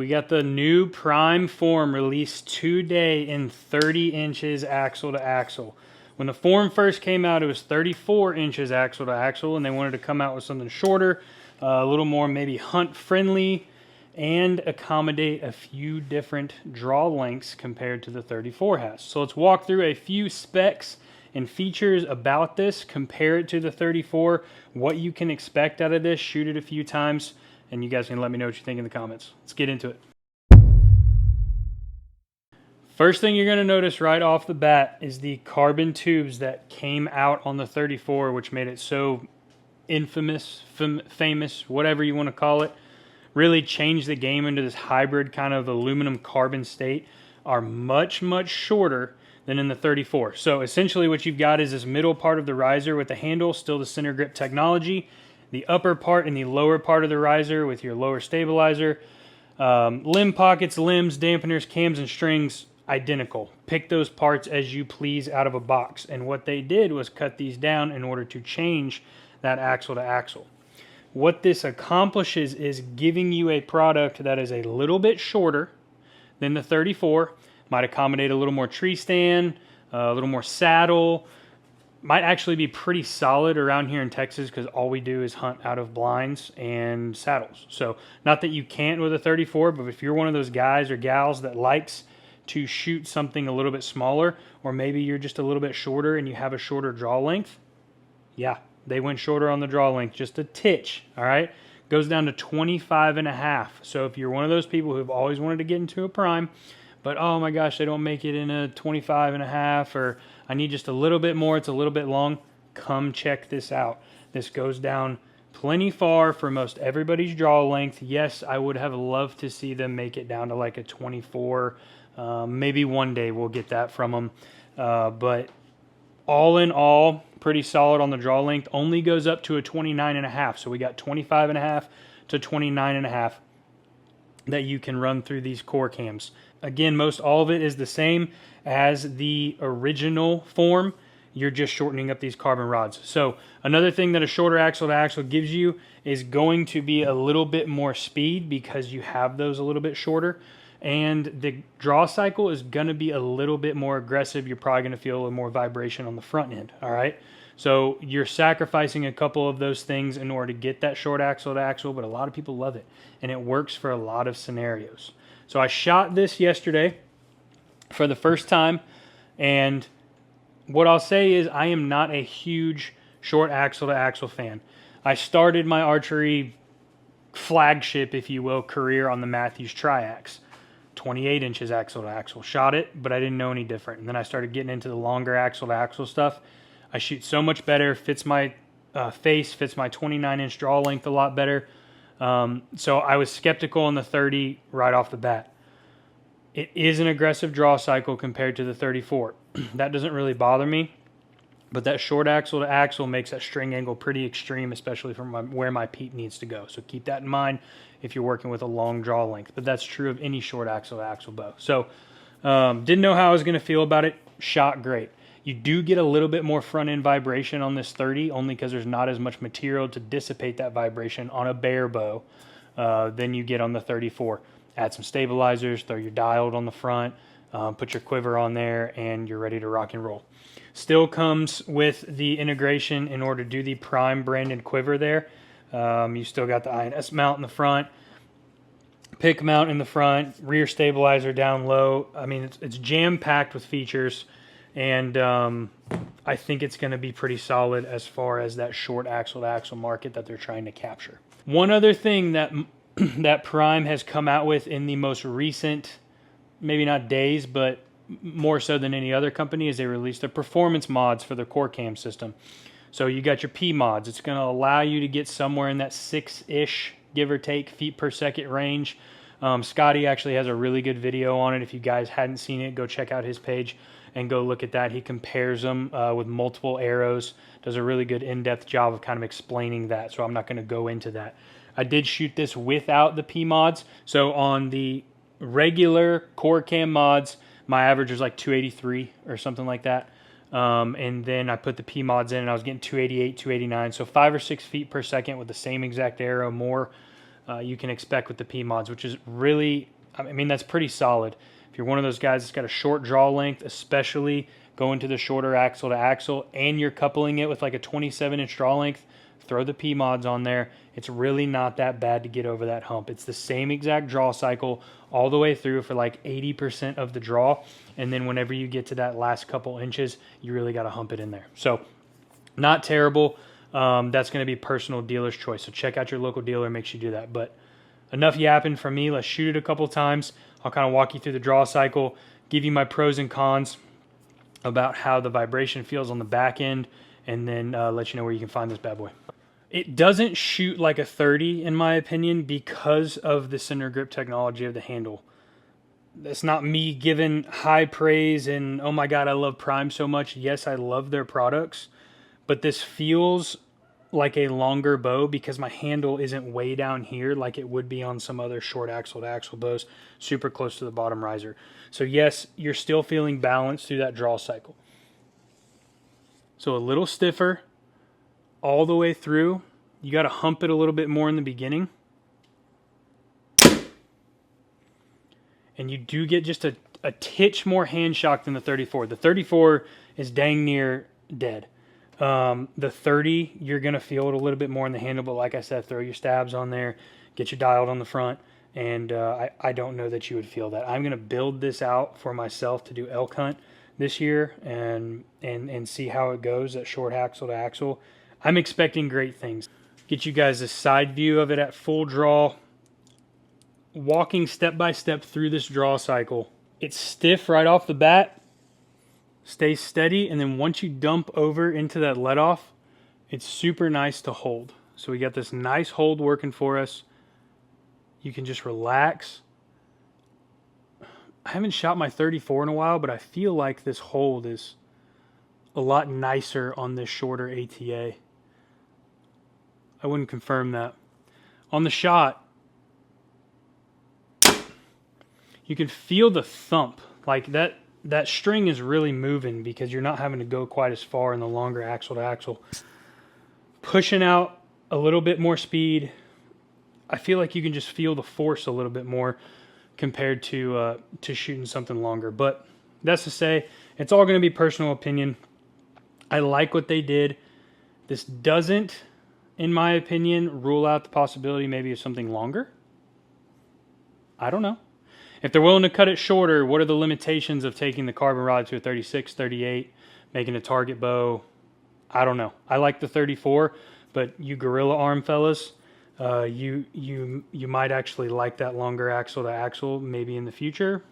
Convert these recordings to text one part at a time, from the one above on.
We got the new Prime form released today in 30 inches axle to axle. When the form first came out, it was 34 inches axle to axle, and they wanted to come out with something shorter, a little more maybe hunt friendly, and accommodate a few different draw lengths compared to the 34 has. So let's walk through a few specs and features about this, compare it to the 34, what you can expect out of this, shoot it a few times, and you guys can let me know what you think in the comments. Let's get into it. First thing you're going to notice right off the bat is the carbon tubes that came out on the 34, which made it so infamous, famous, whatever you want to call it. Really changed the game into this hybrid kind of aluminum carbon state, are much, much shorter than in the 34. So essentially what you've got is this middle part of the riser with the handle, still the center grip technology, the upper part and the lower part of the riser with your lower stabilizer, limb pockets, limbs, dampeners, cams, and strings, identical. Pick those parts as you please out of a box. And what they did was cut these down in order to change that axle to axle. What this accomplishes is giving you a product that is a little bit shorter than the 34, might accommodate a little more tree stand, a little more saddle, might actually be pretty solid around here in Texas because all we do is hunt out of blinds and saddles. So not that you can't with a 34, but if you're one of those guys or gals that likes to shoot something a little bit smaller, or maybe you're just a little bit shorter and you have a shorter draw length, yeah, they went shorter on the draw length, just a titch, all right? Goes down to 25.5. So if you're one of those people who've always wanted to get into a prime, but oh my gosh, they don't make it in a 25.5, or I need just a little bit more, it's a little bit long, come check this out. This goes down plenty far for most everybody's draw length. Yes, I would have loved to see them make it down to like a 24. Maybe one day we'll get that from them. But all in all, pretty solid on the draw length. Only goes up to a 29.5. So we got 25.5 to 29.5 that you can run through these core cams. Again, most all of it is the same as the original form. You're just shortening up these carbon rods. So another thing that a shorter axle to axle gives you is going to be a little bit more speed because you have those a little bit shorter. And the draw cycle is going to be a little bit more aggressive. You're probably going to feel a little more vibration on the front end, all right? So you're sacrificing a couple of those things in order to get that short axle to axle, but a lot of people love it, and it works for a lot of scenarios. So I shot this yesterday for the first time, and what I'll say is I am not a huge short axle to axle fan. I started my archery flagship, if you will, career on the Mathews Triax. 28 inches axle to axle. Shot it, but I didn't know any different. And then I started getting into the longer axle to axle stuff. I shoot so much better, fits my face, fits my 29-inch draw length a lot better. So I was skeptical on the 30 right off the bat. It is an aggressive draw cycle compared to the 34. That doesn't really bother me, but that short axle to axle makes that string angle pretty extreme, especially from where my peep needs to go. So keep that in mind if you're working with a long draw length, but that's true of any short axle to axle bow. So didn't know how I was going to feel about it. Shot great. You do get a little bit more front end vibration on this 30, only because there's not as much material to dissipate that vibration on a bare bow than you get on the 34. Add some stabilizers, throw your dialed on the front, put your quiver on there, and you're ready to rock and roll. Still comes with the integration in order to do the Prime branded quiver there. You still got the INS mount in the front, pick mount in the front, rear stabilizer down low. I mean, it's jam-packed with features, and I think it's going to be pretty solid as far as that short axle-to-axle market that they're trying to capture. One other thing that that Prime has come out with in the most recent, maybe not days, but more so than any other company, is they released their performance mods for their core cam system. So you got your P mods. It's going to allow you to get somewhere in that 6-ish, give or take, feet per second range. Scotty actually has a really good video on it. If you guys hadn't seen it, go check out his page and go look at that. He compares them with multiple arrows, does a really good in-depth job of kind of explaining that, so I'm not going to go into that. I did shoot this without the P mods. So on the regular core cam mods, my average was like 283 or something like that. And then I put the P mods in and I was getting 288, 289. So 5 or 6 feet per second with the same exact arrow more. you can expect with the P-Mods, which is really, I mean, that's pretty solid. If you're one of those guys that's got a short draw length, especially going to the shorter axle to axle, and you're coupling it with like a 27-inch draw length, throw the P-Mods on there. It's really not that bad to get over that hump. It's the same exact draw cycle all the way through for like 80% of the draw, and then whenever you get to that last couple inches, you really got to hump it in there. So not terrible. That's going to be personal dealer's choice. So check out your local dealer, make sure you do that. But enough yapping from me. Let's shoot it a couple times. I'll kind of walk you through the draw cycle, give you my pros and cons about how the vibration feels on the back end, and then let you know where you can find this bad boy. It doesn't shoot like a 30 in my opinion because of the center grip technology of the handle. That's not me giving high praise and oh my god, I love Prime so much. Yes, I love their products, but this feels like a longer bow because my handle isn't way down here like it would be on some other short axle to axle bows, super close to the bottom riser. So yes, you're still feeling balance through that draw cycle. So a little stiffer all the way through. You got to hump it a little bit more in the beginning. And you do get just a titch more hand shock than the 34. The 34 is dang near dead. The 30, you're going to feel it a little bit more in the handle, but like I said, throw your stabs on there, get your dialed on the front, and I don't know that you would feel that. I'm going to build this out for myself to do elk hunt this year and see how it goes at short axle to axle. I'm expecting great things. Get you guys a side view of it at full draw. Walking step by step through this draw cycle. It's stiff right off the bat. Stay steady, and then once you dump over into that let off, it's super nice to hold. So we got this nice hold working for us. You can just relax. I haven't shot my 34 in a while, but I feel like this hold is a lot nicer on this shorter ATA. I wouldn't confirm that. On the shot, you can feel the thump. Like that string is really moving because you're not having to go quite as far in the longer axle to axle. Pushing out a little bit more speed, I feel like you can just feel the force a little bit more compared to shooting something longer. But that's to say, it's all going to be personal opinion. I like what they did. This doesn't, in my opinion, rule out the possibility maybe of something longer. I don't know. If they're willing to cut it shorter, what are the limitations of taking the carbon rod to a 36, 38, making a target bow? I don't know. I like the 34, but you gorilla arm fellas, you might actually like that longer axle to axle maybe in the future.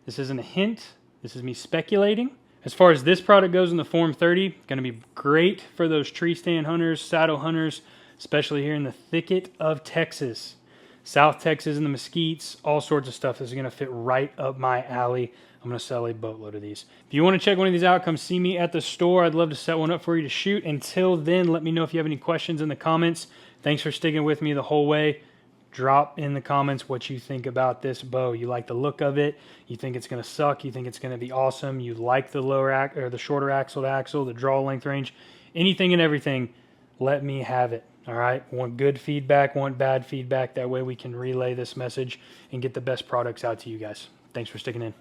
This isn't a hint. This is me speculating. As far as this product goes in the Form 30, going to be great for those tree stand hunters, saddle hunters, especially here in the thicket of Texas. South Texas and the mesquites, all sorts of stuff. This is going to fit right up my alley. I'm going to sell a boatload of these. If you want to check one of these out, come see me at the store. I'd love to set one up for you to shoot. Until then, let me know if you have any questions in the comments. Thanks for sticking with me the whole way. Drop in the comments what you think about this bow. You like the look of it? You think it's going to suck? You think it's going to be awesome? You like the the shorter axle to axle, the draw length range, anything and everything? Let me have it. All right. Want good feedback? Want bad feedback? That way we can relay this message and get the best products out to you guys. Thanks for sticking in.